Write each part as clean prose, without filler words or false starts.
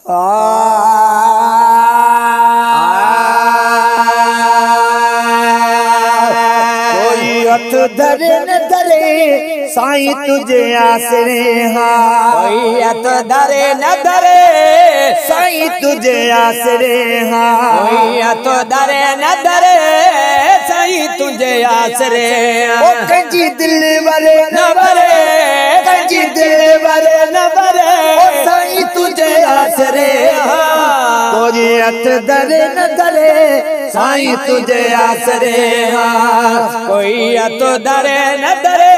कोई हथ धरे न धरे साईं तुझे आसरे हाँ। कोई हथ धरे न धरे साईं तुझे आसरे हाँ। कोई हथ धरे न धरे साईं तुझे आसरे ओ कंजी दिल वाले न भरे, कंजी दिल वाले न भरे, ओ साईं तुझे आसरे हाँ। कोई हथ धरे न धरे साईं तुझे आसरे हाँ। कोई हथ धरे न धरे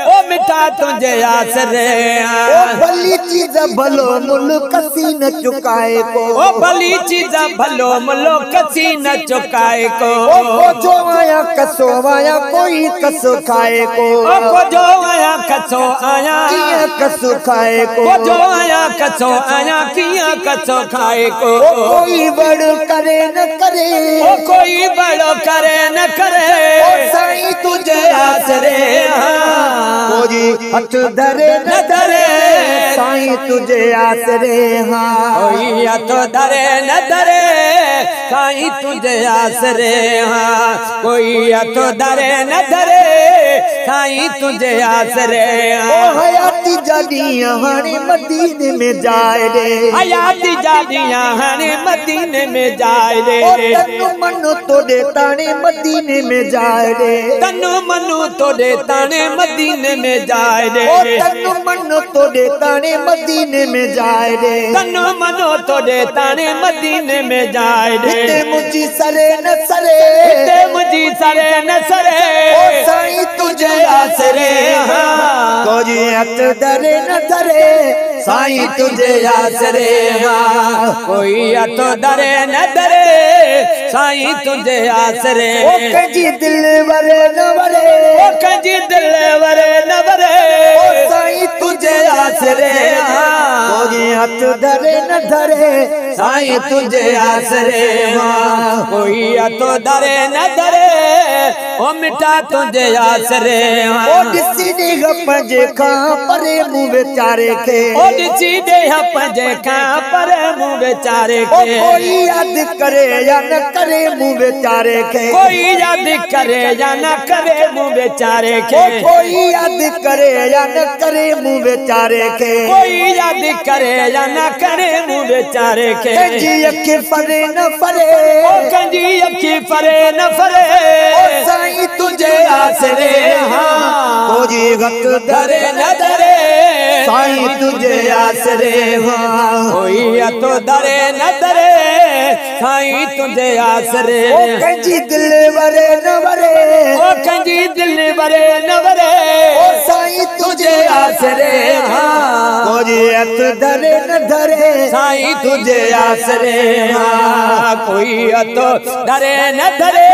ओ मिठा तुझे आसरे ओ भली चीज भलो मुल कसी न चुकाए को, ओ भली चीज भलो मुलो कसी न चुकाए को। ओ जो आया कसो आया कोई कसो खाए को, ओ जो आया कसो आया किया कसो खाए को, ओ जो आया कसो आया किया कसो खाए को। ओ कोई बड़ करे न करे, ओ कोई बड़ो करे न करे, ओ साईं तुझे आसरे हाँ। कोई हथ धरे न धरे साईं तुझे आसरे हाँ। कोई हथ धरे न धरे साईं तुझे आसरे हाँ। कोई हथ धरे न धरे साईं तुझे आसरे हाँ। ओ हयाती जादियां हाने मदीने में जाए रे, हयाती जादियां हाने मदीने में जाए रे। ओ तनु मनु तोड़े ताने मदीने में जाए रे, तनु मनु तोड़े ताने मदीने में जाए रे। ओ तनु मनु तोड़े ताने मदीने में जाए रे, तनु मनु तोड़े ताने मदीने में जाए रे। हिते मुझी सरे न सरे, हिते मुझी सरे न सरे, ओ साईं तुझे आसरे हाँ। कोई हथ धरे न धरे साईं तुझे आसरे हाँ। कोई हथ धरे न धरे साईं तुझे आसरे। ओ कंजी दिल वरे न वरे, ओ कंजी दिल वरे न वरे, ओ साईं तुझे आसरे हाँ। कोई हथ धरे न धरे साईं तुझे आसरे हाँ। कोई हथ धरे न धरे ओ मिठा तुझे आसरे हाँ। ओ दिसी दे पंजे खां परे मुँह बेचारे के, ओ दिसी दे पंजे खां परे मुँह बेचारे ओ के। कोई याद करे या न करे मुँह बेचारे के, कोई याद करे या न करे मुँह बेचारे ओ के। कोई याद करे या न करे मुँह बेचारे के, कोई याद करे या न करे मुँह बेचारे के। कंजी अखी फरे न फरे, ओ कंजी अखी फरे न फरे, ओ साईं तुझे आसरे हाँ। कोई हथ धरे न धरे साईं तुझे आसरे हाँ। कोई हथ धरे न धरे साईं तुझे आसरे। ओ कंजी दिल वरे न वरे, ओ कंजी दिल वरे न वरे, ओ साईं तुझे आसरे हाँ। कोई हथ धरे न धरे साईं तुझे आसरे हाँ। कोई हथ धरे न धरे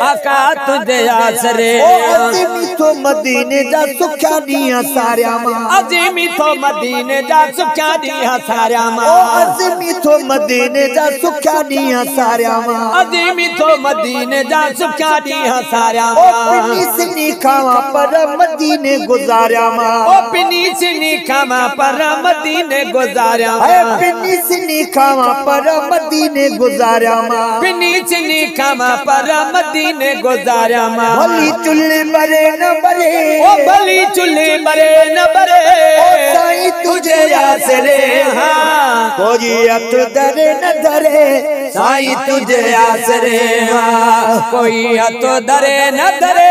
आका तुझे आसरे। ओ अज़ीमी तो मदीने जा सुख्या दिया सारिया मां, अज़ीमी तो मदीने जा सुख्या दिया सारिया ओ मां। अज़ीमी तो मदीने जा सुख्या दिया सारिया मां, अज़ीमी तो मदीने जा सुख्या दिया सारिया ओ मां। पिनी सिनी खावा पर मदीने गुजारिया मां, ओ पिनी सिनी खावा पर मदीने गुजारिया है मां। पिनी सिनी खावा पर मदीने गुजारिया मां, पिनी सिनी खावा पर मदीने गुजारिया मां। भली चुल्ली बरे न बरे, ओ भली चुल्ली बरे न बरे, ओ साईं तुझे आसरे हाँ। कोई हथ धरे न धरे साईं तुझे आसरे हाँ। कोई हथ धरे न धरे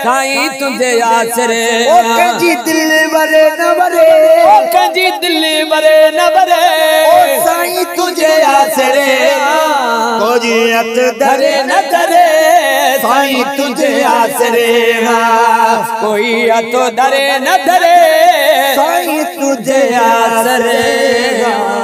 साईं तुझे आसरे। ओ कंजी दिल वरे न वरे, ओ कंजी दिल वरे न वरे, ओ साईं तुझे आसरे हाँ। कोई हथ धरे न धरे साईं तुझे आसरे हाँ। कोई हथ धरे न धरे साईं तुझे आसरे हाँ।